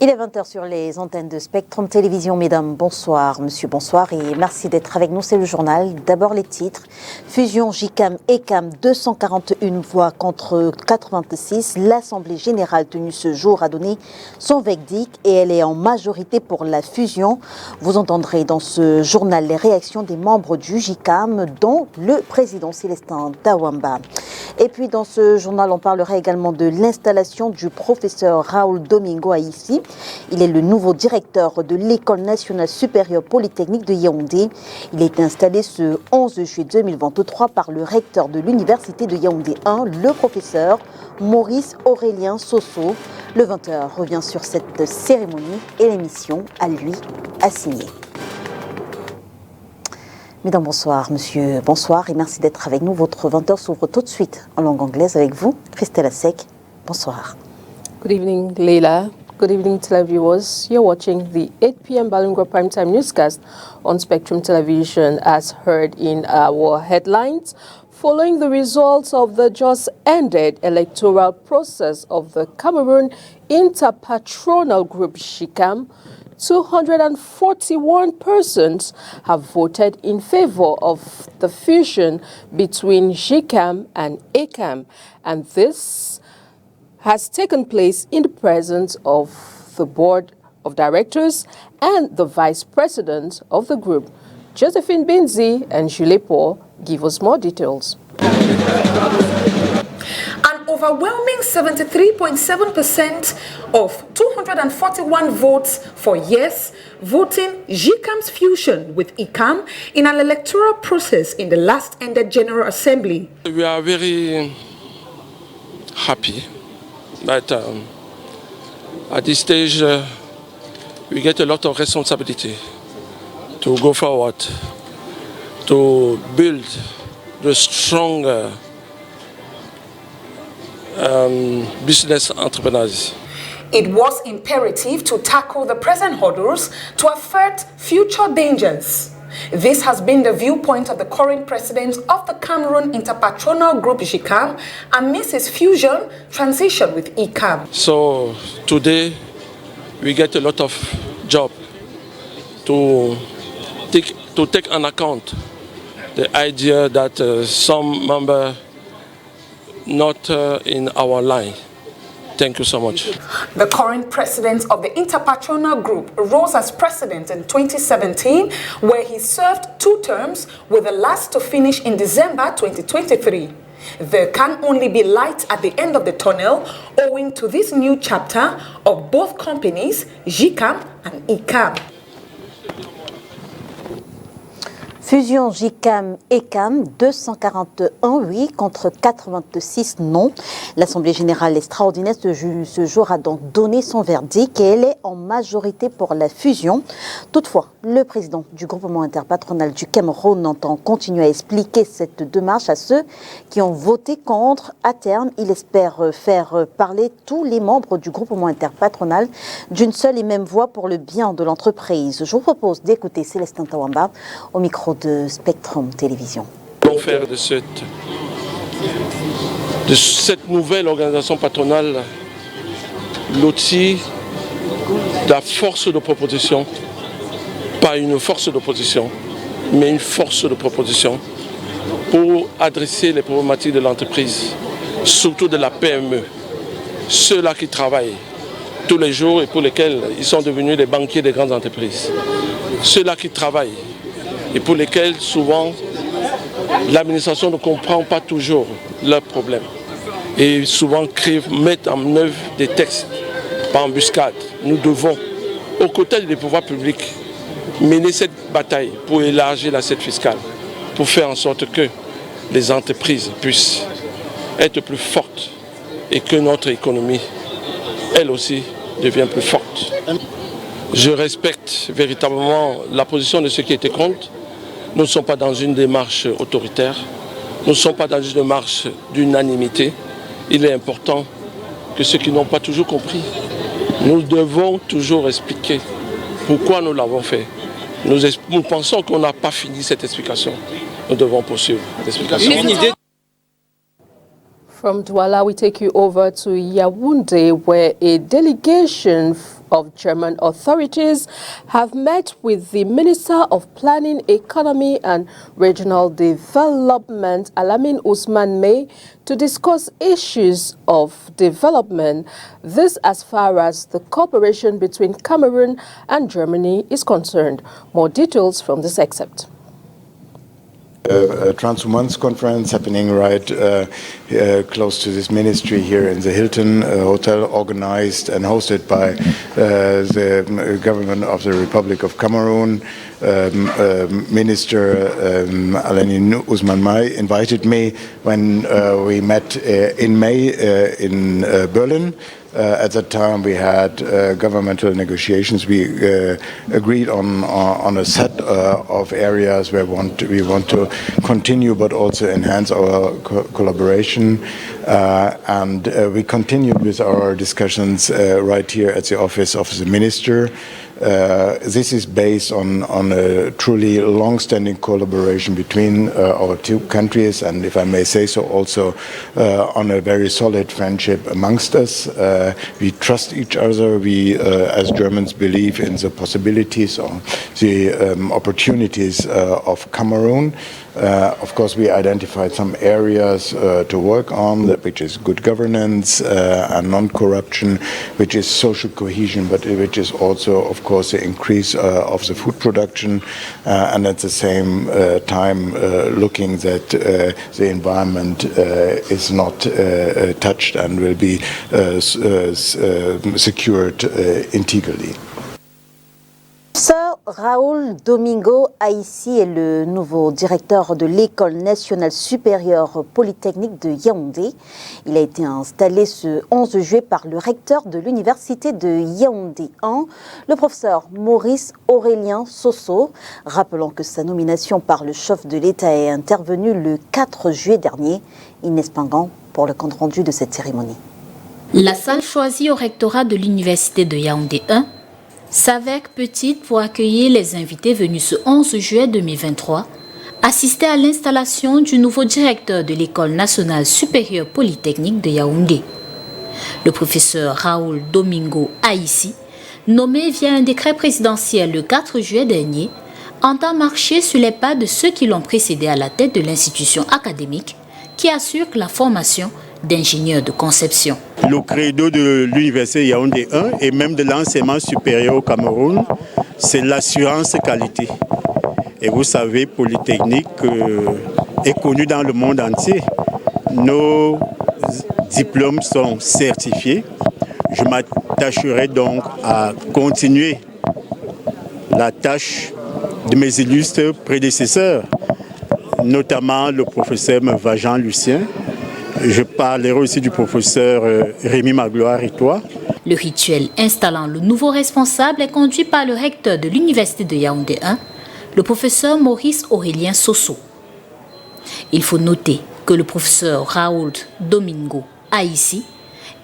Il est 20h sur les antennes de Spectrum Télévision. Mesdames, bonsoir. Monsieur, bonsoir et merci d'être avec nous. C'est le journal. D'abord les titres. Fusion JICAM-ECAM, 241 voix contre 86. L'Assemblée générale tenue ce jour a donné son verdict et elle est en majorité pour la fusion. Vous entendrez dans ce journal les réactions des membres du JICAM, dont le président Célestin Tawamba. Et puis dans ce journal, on parlera également de l'installation du professeur Raoul Domingo Aïssi. Il est le nouveau directeur de l'École nationale supérieure polytechnique de Yaoundé. Il est installé ce 11 juillet 2023 par le recteur de l'université de Yaoundé 1, le professeur Maurice Aurélien Sosso. Le 20h revient sur cette cérémonie et l'émission à lui assignée. Mesdames, bonsoir. Monsieur, bonsoir et merci d'être avec nous. Votre 20h s'ouvre tout de suite en langue anglaise avec vous, Christelle Asek. Bonsoir. Good evening, Leila. Good evening, televiewers. You're watching the 8 p.m. Balungwa Primetime Newscast on Spectrum Television. As heard in our headlines, following the results of the just-ended electoral process of the Cameroon Interpatronal Group JICAM, 241 persons have voted in favor of the fusion between JICAM and ECAM, and this has taken place in the presence of the board of directors and the vice president of the group. Josephine Binzi and Julie Paul give us more details. An overwhelming 73.7% of 241 votes for yes, voting JICAM's fusion with ECAM in an electoral process in the last ended General Assembly. We are very happy. But at this stage, we get a lot of responsibility to go forward, to build the strong business entrepreneurs. It was imperative to tackle the present hurdles to avert future dangers. This has been the viewpoint of the current president of the Cameroon Interpatronal Group JICAM amidst his fusion transition with ECAM. So today we get a lot of job to take an account the idea that some member not in our line. Thank you so much. The current president of the Interpatronal Group rose as president in 2017, where he served 2 terms, with the last to finish in December 2023. There can only be light at the end of the tunnel owing to this new chapter of both companies, JICAM and ECAM. Fusion JICAM-ECAM, 241 oui contre 86 non. L'Assemblée générale extraordinaire ce jour a donc donné son verdict et elle est en majorité pour la fusion. Toutefois, le président du groupement interpatronal du Cameroun entend continuer à expliquer cette démarche à ceux qui ont voté contre. À terme, il espère faire parler tous les membres du groupement interpatronal d'une seule et même voix pour le bien de l'entreprise. Je vous propose d'écouter Célestin Tawamba au micro de Spectrum Télévision. Pour faire de cette nouvelle organisation patronale l'outil de la force de proposition, pas une force d'opposition, mais une force de proposition pour adresser les problématiques de l'entreprise, surtout de la PME, ceux-là qui travaillent tous les jours et pour lesquels ils sont devenus des banquiers des grandes entreprises, ceux-là qui travaillent et pour lesquels souvent l'administration ne comprend pas toujours leurs problèmes et souvent mettent en œuvre des textes par embuscade. Nous devons, aux côtés des pouvoirs publics, mener cette bataille pour élargir l'assiette fiscale, pour faire en sorte que les entreprises puissent être plus fortes et que notre économie, elle aussi, devienne plus forte. Je respecte véritablement la position de ceux qui étaient contre. Nous ne sommes pas dans une démarche autoritaire, nous ne sommes pas dans une démarche d'unanimité. Il est important que ceux qui n'ont pas toujours compris, nous devons toujours expliquer pourquoi nous l'avons fait. Nous pensons qu'on n'a pas fini cette explication. Nous devons poursuivre l'explication. From Douala, we take you over to Yaoundé, where a delegation of German authorities have met with the Minister of Planning, Economy and Regional Development, Alamin Ousmane May, to discuss issues of development. This as far as the cooperation between Cameroon and Germany is concerned. More details from this excerpt. A Transhumance conference happening right close to this ministry here in the Hilton Hotel, organized and hosted by the government of the Republic of Cameroon. Minister Alamin Ousmane May invited me when we met in May in Berlin. At that time, we had governmental negotiations. We agreed on a set of areas where we want to continue, but also enhance our collaboration. And we continued with our discussions right here at the office of the minister. This is based on a truly long-standing collaboration between our two countries, and if I may say so, also on a very solid friendship amongst us. We trust each other. We, as Germans, believe in the possibilities or the opportunities of Cameroon. Of course, we identified some areas to work on, which is good governance and non-corruption, which is social cohesion, but which is also, of course, the increase of the food production, and at the same time looking that the environment is not touched and will be secured integrally. Sir Raoul Domingo Aïssi est le nouveau directeur de l'École nationale supérieure polytechnique de Yaoundé. Il a été installé ce 11 juillet par le recteur de l'université de Yaoundé 1, le professeur Maurice Aurélien Sosso. Rappelons que sa nomination par le chef de l'État est intervenue le 4 juillet dernier. Inès Pingan pour le compte-rendu de cette cérémonie. La salle choisie au rectorat de l'université de Yaoundé 1 s'avère petite pour accueillir les invités venus ce 11 juillet 2023, assister à l'installation du nouveau directeur de l'École nationale supérieure polytechnique de Yaoundé. Le professeur Raoul Domingo Aïssi, nommé via un décret présidentiel le 4 juillet dernier, entend marcher sur les pas de ceux qui l'ont précédé à la tête de l'institution académique qui assure la formation d'ingénieurs de conception. Le credo de l'université Yaoundé 1 et même de l'enseignement supérieur au Cameroun, c'est l'assurance qualité. Et vous savez, Polytechnique est connu dans le monde entier. Nos diplômes sont certifiés. Je m'attacherai donc à continuer la tâche de mes illustres prédécesseurs, notamment le professeur Vajan Lucien. Je parlerai aussi du professeur Rémi Magloire et toi. Le rituel installant le nouveau responsable est conduit par le recteur de l'université de Yaoundé 1, le professeur Maurice Aurélien Sosso. Il faut noter que le professeur Raoul Domingo Aïssi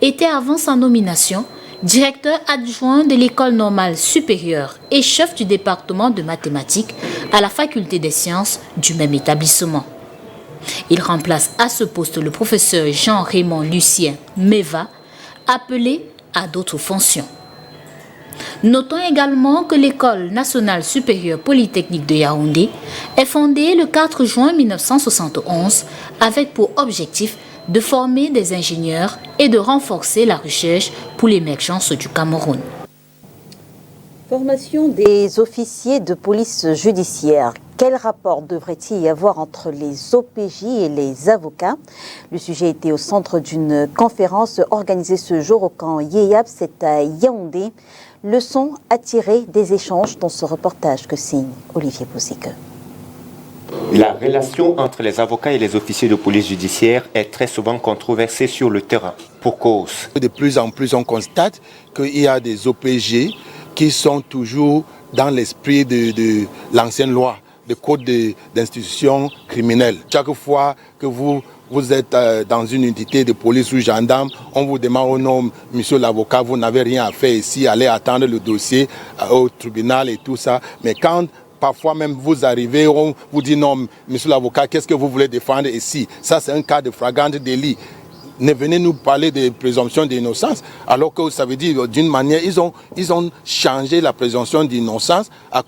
était avant sa nomination directeur adjoint de l'école normale supérieure et chef du département de mathématiques à la faculté des sciences du même établissement. Il remplace à ce poste le professeur Jean-Raymond Lucien Meva, appelé à d'autres fonctions. Notons également que l'École nationale supérieure polytechnique de Yaoundé est fondée le 4 juin 1971 avec pour objectif de former des ingénieurs et de renforcer la recherche pour l'émergence du Cameroun. Formation des officiers de police judiciaire. Quel rapport devrait-il y avoir entre les OPJ et les avocats? Le sujet était au centre d'une conférence organisée ce jour au camp Yeyab, c'est à Yaoundé. Leçon à tirer des échanges dans ce reportage que signe Olivier Bouzique. La relation entre les avocats et les officiers de police judiciaire est très souvent controversée sur le terrain. Pour cause. De plus en plus, on constate qu'il y a des OPG qui sont toujours dans l'esprit de l'ancienne loi, le code d'institution criminelle. Chaque fois que vous êtes dans une unité de police ou gendarme, on vous demande au nom, monsieur l'avocat, vous n'avez rien à faire ici, allez attendre le dossier au tribunal et tout ça. Mais quand parfois même vous arrivez, on vous dit non, monsieur l'avocat, qu'est-ce que vous voulez défendre ici? Ça, c'est un cas de flagrant délit. ne venez nous parler de présomption d'innocence, alors que ça veut dire d'une manière, ils ont changé la présomption d'innocence à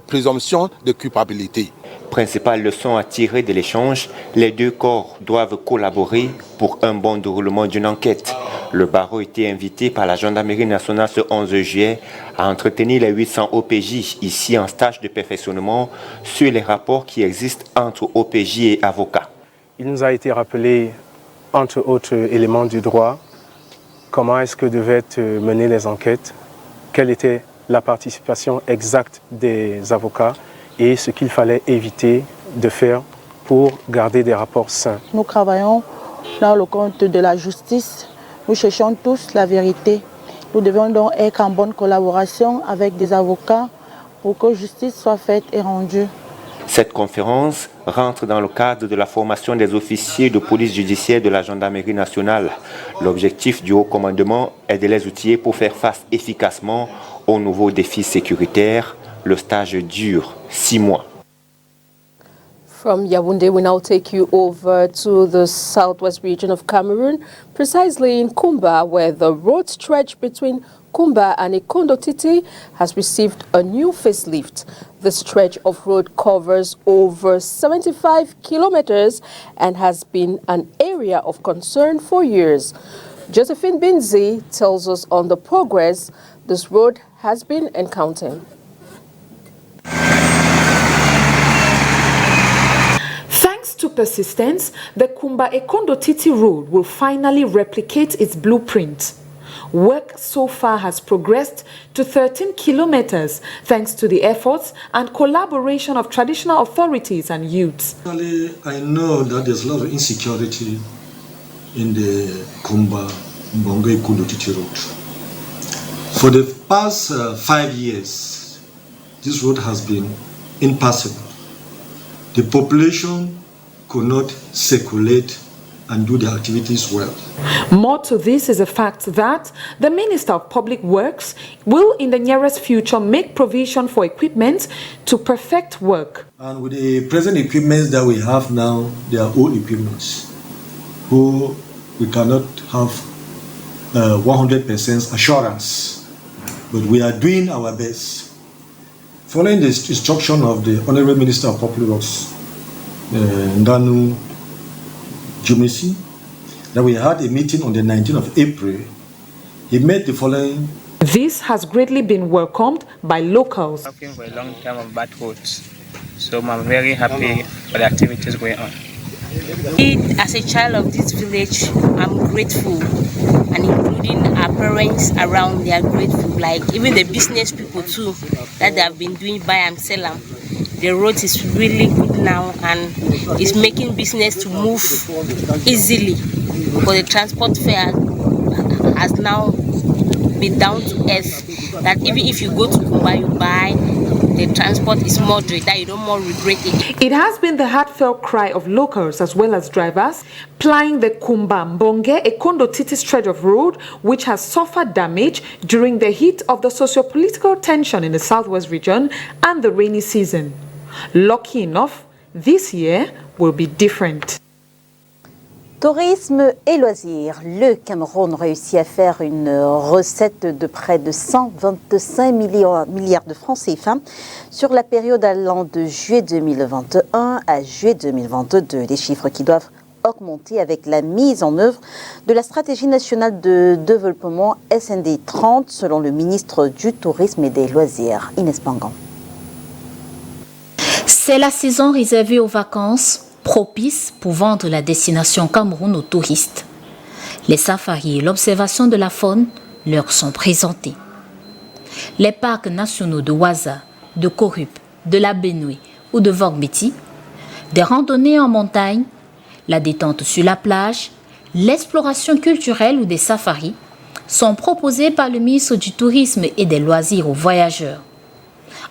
présomption de culpabilité. Principale leçon à tirer de l'échange, les deux corps doivent collaborer pour un bon déroulement d'une enquête. Le barreau était invité par la gendarmerie nationale ce 11 juillet à entretenir les 800 OPJ ici en stage de perfectionnement sur les rapports qui existent entre OPJ et avocats. Il nous a été rappelé, entre autres éléments du droit, comment est-ce que devaient être menées les enquêtes, quelle était la participation exacte des avocats et ce qu'il fallait éviter de faire pour garder des rapports sains. Nous travaillons dans le compte de la justice. Nous cherchons tous la vérité. Nous devons donc être en bonne collaboration avec des avocats pour que justice soit faite et rendue. Cette conférence rentre dans le cadre de la formation des officiers de police judiciaire de la gendarmerie nationale. L'objectif du haut commandement est de les outiller pour faire face efficacement aux nouveaux défis sécuritaires. Le stage dure 6 mois. From Yaoundé, we now take you over to the southwest region of Cameroon, precisely in Kumba, where the road stretch between Kumba and Ikondo Titi has received a new facelift. The stretch of road covers over 75 kilometers and has been an area of concern for years. Josephine Binzi tells us on the progress this road has been encountering. Thanks to persistence, the Kumba-Ikondo Titi road will finally replicate its blueprint. Work so far has progressed to 13 kilometers thanks to the efforts and collaboration of traditional authorities and youths. I know that there's a lot of insecurity in the Kumba-Ikondo Titi road. For the past 5 years, this road has been impassable. The population could not circulate and do their activities well. More to this is the fact that the Minister of Public Works will in the nearest future make provision for equipment to perfect work. And with the present equipment that we have now, they are old equipments, who we cannot have 100% assurance, but we are doing our best. Following the instruction of the Honorable Minister of Public Works, Ndanu Jumisi, that we had a meeting on the 19th of April, he made the following. This has greatly been welcomed by locals. Working for a long time on bad roads, so I'm very happy for the activities going on. As a child of this village, I'm grateful, and including our parents around, they are grateful. Like even the business people too, that they have been doing buy and sell. The road is really good now, and it's making business to move easily. Because the transport fare has now been down to earth. That even if you go to Kumba, you buy. The transport is moderate, that you don't more regret it. It has been the heartfelt cry of locals as well as drivers plying the Kumba-Ikondo Titi stretch of road, which has suffered damage during the heat of the socio-political tension in the southwest region and the rainy season. Lucky enough, this year will be different. Tourisme et loisirs. Le Cameroun réussit à faire une recette de près de 125 milliards de francs CFA sur la période allant de juillet 2021 à juillet 2022. Des chiffres qui doivent augmenter avec la mise en œuvre de la stratégie nationale de développement SND 30 selon le ministre du Tourisme et des Loisirs, Inès Pangan. C'est la saison réservée aux vacances, propice pour vendre la destination Cameroun aux touristes. Les safaris et l'observation de la faune leur sont présentés. Les parcs nationaux de Ouaza, de Korup, de la Benue ou de Vogbeti, des randonnées en montagne, la détente sur la plage, l'exploration culturelle ou des safaris sont proposés par le ministre du Tourisme et des Loisirs aux voyageurs.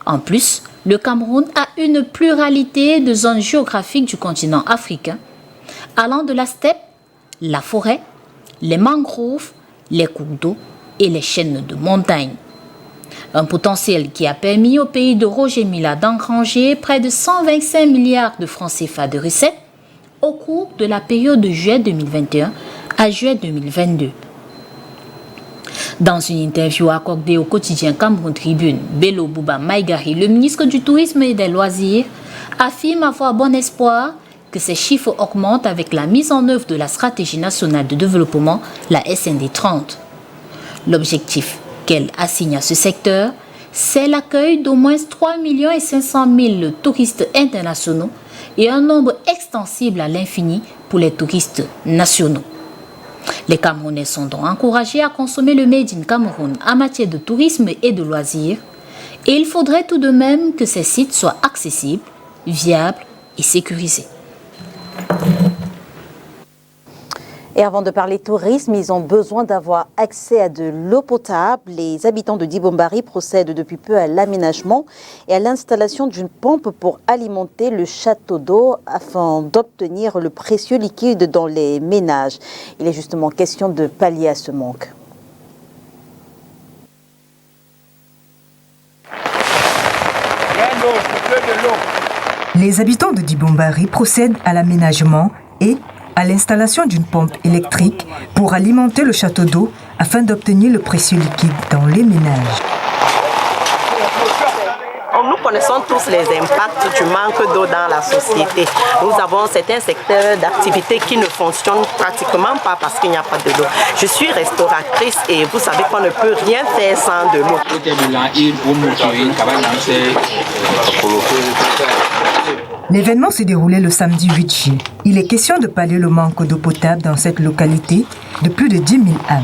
En plus, le Cameroun a une pluralité de zones géographiques du continent africain, allant de la steppe, la forêt, les mangroves, les cours d'eau et les chaînes de montagne. Un potentiel qui a permis au pays de Roger Mila d'engranger près de 125 milliards de francs CFA de recettes au cours de la période de juillet 2021 à juillet 2022. Dans une interview accordée au quotidien Cameroun Tribune, Bello Bouba Maïgari, le ministre du Tourisme et des Loisirs, affirme avoir bon espoir que ces chiffres augmentent avec la mise en œuvre de la stratégie nationale de développement, la SND 30. L'objectif qu'elle assigne à ce secteur, c'est l'accueil d'au moins 3 500 000 touristes internationaux et un nombre extensible à l'infini pour les touristes nationaux. Les Camerounais sont donc encouragés à consommer le Made in Cameroun en matière de tourisme et de loisirs, et il faudrait tout de même que ces sites soient accessibles, viables et sécurisés. Et avant de parler tourisme, ils ont besoin d'avoir accès à de l'eau potable. Les habitants de Dibombari procèdent depuis peu à l'aménagement et à l'installation d'une pompe pour alimenter le château d'eau afin d'obtenir le précieux liquide dans les ménages. Il est justement question de pallier à ce manque. Les habitants de Dibombari procèdent à l'aménagement et à l'installation d'une pompe électrique pour alimenter le château d'eau afin d'obtenir le précieux liquide dans les ménages. Nous connaissons tous les impacts du manque d'eau dans la société. Nous avons certains secteurs d'activité qui ne fonctionnent pratiquement pas parce qu'il n'y a pas de l'eau. Je suis restauratrice et vous savez qu'on ne peut rien faire sans de l'eau. L'événement s'est déroulé le samedi 8 juillet. Il est question de pallier le manque d'eau potable dans cette localité de plus de 10 000 âmes.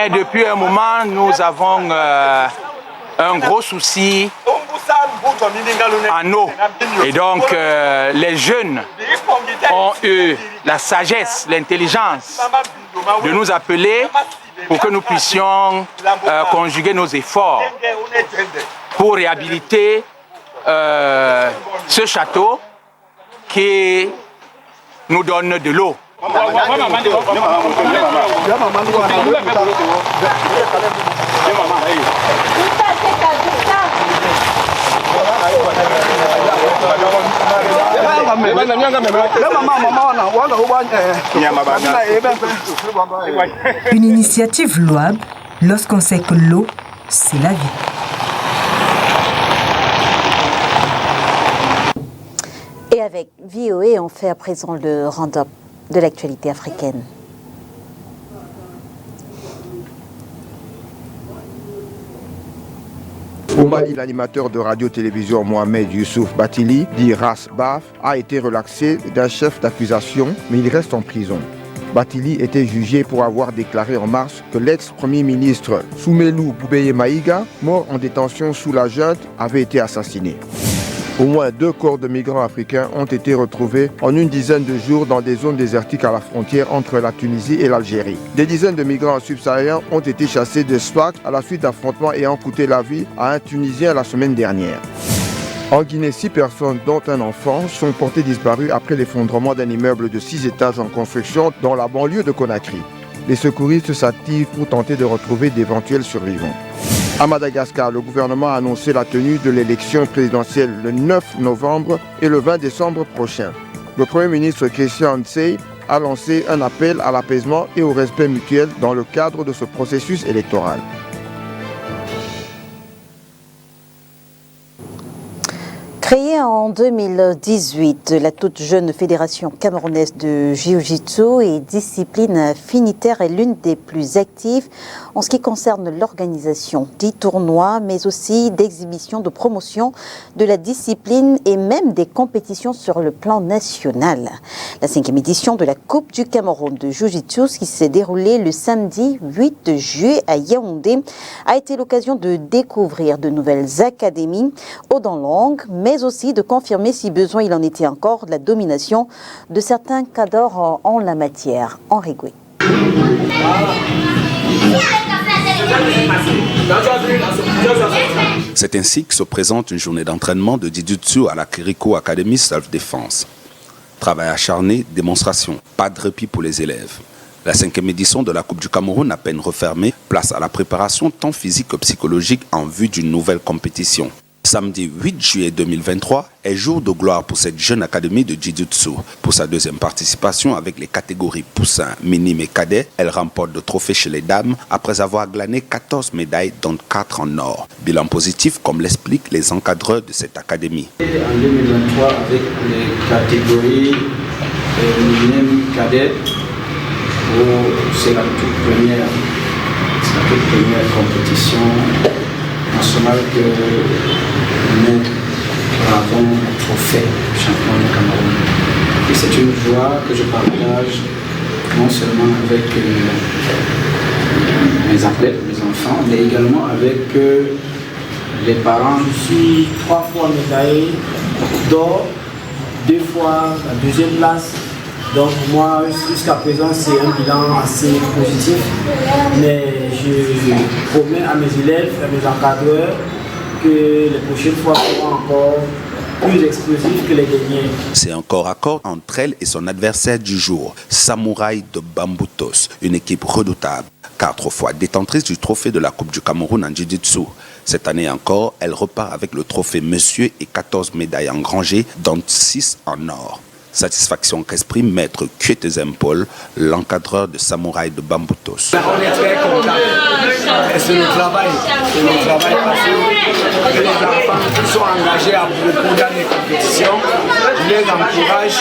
Et depuis un moment, nous avons un gros souci en eau. Et donc, les jeunes ont eu la sagesse, l'intelligence de nous appeler pour que nous puissions conjuguer nos efforts pour réhabiliter ce château qui nous donne de l'eau. Une initiative louable lorsqu'on sait que l'eau, c'est la vie. Et avec VOA, on fait à présent le round-up de l'actualité africaine. Au Mali, l'animateur de radio-télévision Mohamed Youssouf Batili, dit Ras Baf, a été relaxé d'un chef d'accusation, mais il reste en prison. Batili était jugé pour avoir déclaré en mars que l'ex-premier ministre Soumelou Boubeye Maïga, mort en détention sous la junte, avait été assassiné. Au moins 2 corps de migrants africains ont été retrouvés en une dizaine de jours dans des zones désertiques à la frontière entre la Tunisie et l'Algérie. Des dizaines de migrants subsahariens ont été chassés de Sfax à la suite d'affrontements ayant coûté la vie à un Tunisien la semaine dernière. En Guinée, 6 personnes, dont un enfant, sont portées disparues après l'effondrement d'un immeuble de 6 étages en construction dans la banlieue de Conakry. Les secouristes s'activent pour tenter de retrouver d'éventuels survivants. À Madagascar, le gouvernement a annoncé la tenue de l'élection présidentielle le 9 novembre et le 20 décembre prochain. Le Premier ministre Christian Nsei a lancé un appel à l'apaisement et au respect mutuel dans le cadre de ce processus électoral. Créée en 2018, la toute jeune fédération camerounaise de Jiu-Jitsu et discipline affinitaire est l'une des plus actives en ce qui concerne l'organisation des tournois, mais aussi d'exhibitions, de promotion de la discipline et même des compétitions sur le plan national. La 5e édition de la Coupe du Cameroun de Jiu-Jitsu, qui s'est déroulée le samedi 8 juillet à Yaoundé, a été l'occasion de découvrir de nouvelles académies haut en langue, mais aussi de confirmer, si besoin il en était encore, la domination de certains cadors en la matière. Henri Gouy. C'est ainsi que se présente une journée d'entraînement de Jiu-Jitsu à la Kiriko Academy Self-Défense. Travail acharné, démonstration, pas de répit pour les élèves. La 5e édition de la Coupe du Cameroun, à peine refermée, place à la préparation tant physique que psychologique en vue d'une nouvelle compétition. Samedi 8 juillet 2023 est jour de gloire pour cette jeune académie de Jiu-Jitsu. Pour sa deuxième participation avec les catégories poussins, minimes et cadets, elle remporte le trophée chez les dames après avoir glané 14 médailles dont 4 en or. Bilan positif comme l'expliquent les encadreurs de cette académie. En 2023 avec les catégories minimes cadets, c'est la toute première compétition nationale que nous avons le trophée champion du Cameroun. Et c'est une joie que je partage non seulement avec mes athlètes, mes enfants, mais également avec les parents. Je suis 3 fois médaillé d'or, 2 fois la deuxième place. Donc moi, jusqu'à présent, c'est un bilan assez positif. Mais je promets à mes élèves, à mes encadreurs, que les prochaines fois seront encore plus explosifs que les derniers. C'est un corps à corps entre elle et son adversaire du jour, Samouraï de Bambutos, une équipe redoutable, 4 fois détentrice du trophée de la Coupe du Cameroun en Jiu-Jitsu. Cette année encore, elle repart avec le trophée Monsieur et 14 médailles engrangées, dont 6 en or. Satisfaction qu'exprime Maître Kuetezem Paul, l'encadreur de Samouraï de Bambutos. On est très contents. C'est le travail. C'est le travail parce que les enfants qui sont engagés à beaucoup dans les compétitions, je les encourage.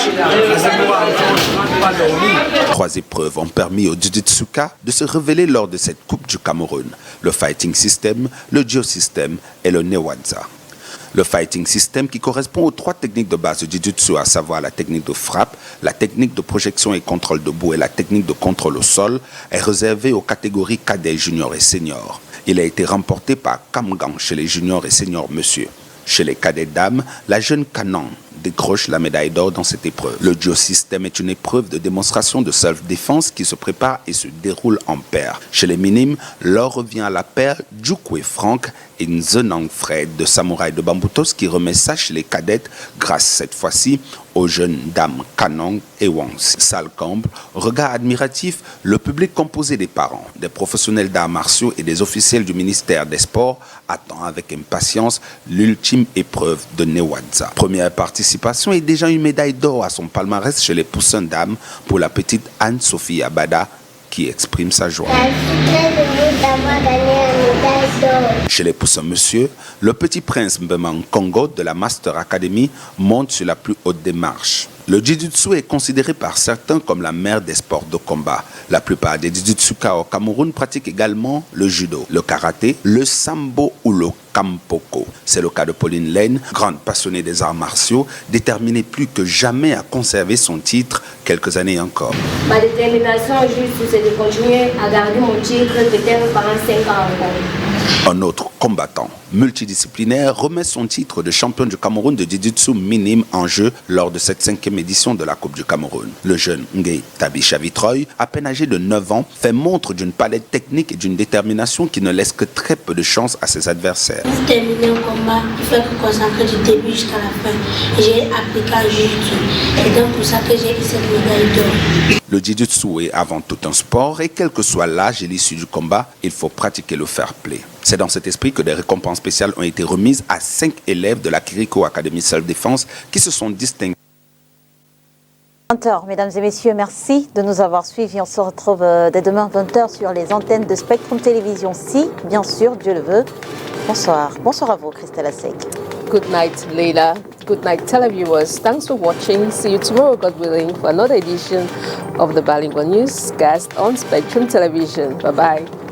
Pas dormir. 3 épreuves ont permis au Jiu-Jitsuka de se révéler lors de cette Coupe du Cameroun. Le Fighting System, le Jiu System et le Newadza. Le Fighting System, qui correspond aux 3 techniques de base de Jiu-Jitsu, à savoir la technique de frappe, la technique de projection et contrôle debout et la technique de contrôle au sol, est réservé aux catégories cadets, juniors et seniors. Il a été remporté par Kamgang chez les juniors et seniors monsieur. Chez les cadets dames, la jeune Canon décroche la médaille d'or dans cette épreuve. Le Jiu System est une épreuve de démonstration de self-défense qui se prépare et se déroule en paire. Chez les minimes, l'or revient à la paire Djoukwe Franck et Nzenang Fred de Samouraï de Bambutos qui remet ça chez les cadettes grâce cette fois-ci aux jeunes dames Kanong et Wang. Salle comble, regard admiratif, le public composé des parents, des professionnels d'arts martiaux et des officiels du ministère des Sports attend avec impatience l'ultime épreuve de Newadza. Première participation et déjà une médaille d'or à son palmarès chez les poussins dames pour la petite Anne-Sophie Abada qui exprime sa joie. Chez les poussins monsieur, le petit prince Mbemang Congo de la Master Academy monte sur la plus haute des marches. Le Jiu-Jitsu est considéré par certains comme la mère des sports de combat. La plupart des Jiu-Jitsuka au Cameroun pratiquent également le judo, le karaté, le sambo ou le kampoko. C'est le cas de Pauline Laine, grande passionnée des arts martiaux, déterminée plus que jamais à conserver son titre quelques années encore. Ma détermination juste, c'est de continuer à garder mon titre peut-être pendant 5 ans encore. Un autre combattant multidisciplinaire remet son titre de champion du Cameroun de Jiu-Jitsu minime en jeu lors de cette 5e édition de la Coupe du Cameroun. Le jeune Ngei Tabisha Vitroy, à peine âgé de 9 ans, fait montre d'une palette technique et d'une détermination qui ne laisse que très peu de chance à ses adversaires. Pour terminer le combat, il faut être concentré du début jusqu'à la fin. J'ai appliqué à Jiu-Jitsu. Et donc pour ça que j'ai eu cette médaille d'or. Le Jiu-Jitsu est avant tout un sport et quel que soit l'âge et l'issue du combat, il faut pratiquer le fair play. C'est dans cet esprit que des récompenses spéciales ont été remises à 5 élèves de la Kiriko Academy Self-Défense qui se sont distingués. 20h, mesdames et messieurs, merci de nous avoir suivis. On se retrouve dès demain 20h sur les antennes de Spectrum Télévision, si, bien sûr, Dieu le veut. Bonsoir. Bonsoir à vous, Christelle Asek. Good night, Leila. Good night, televiewers. Thanks for watching. See you tomorrow, God willing, for another edition of the Bilingual Newscast on Spectrum Television. Bye-bye.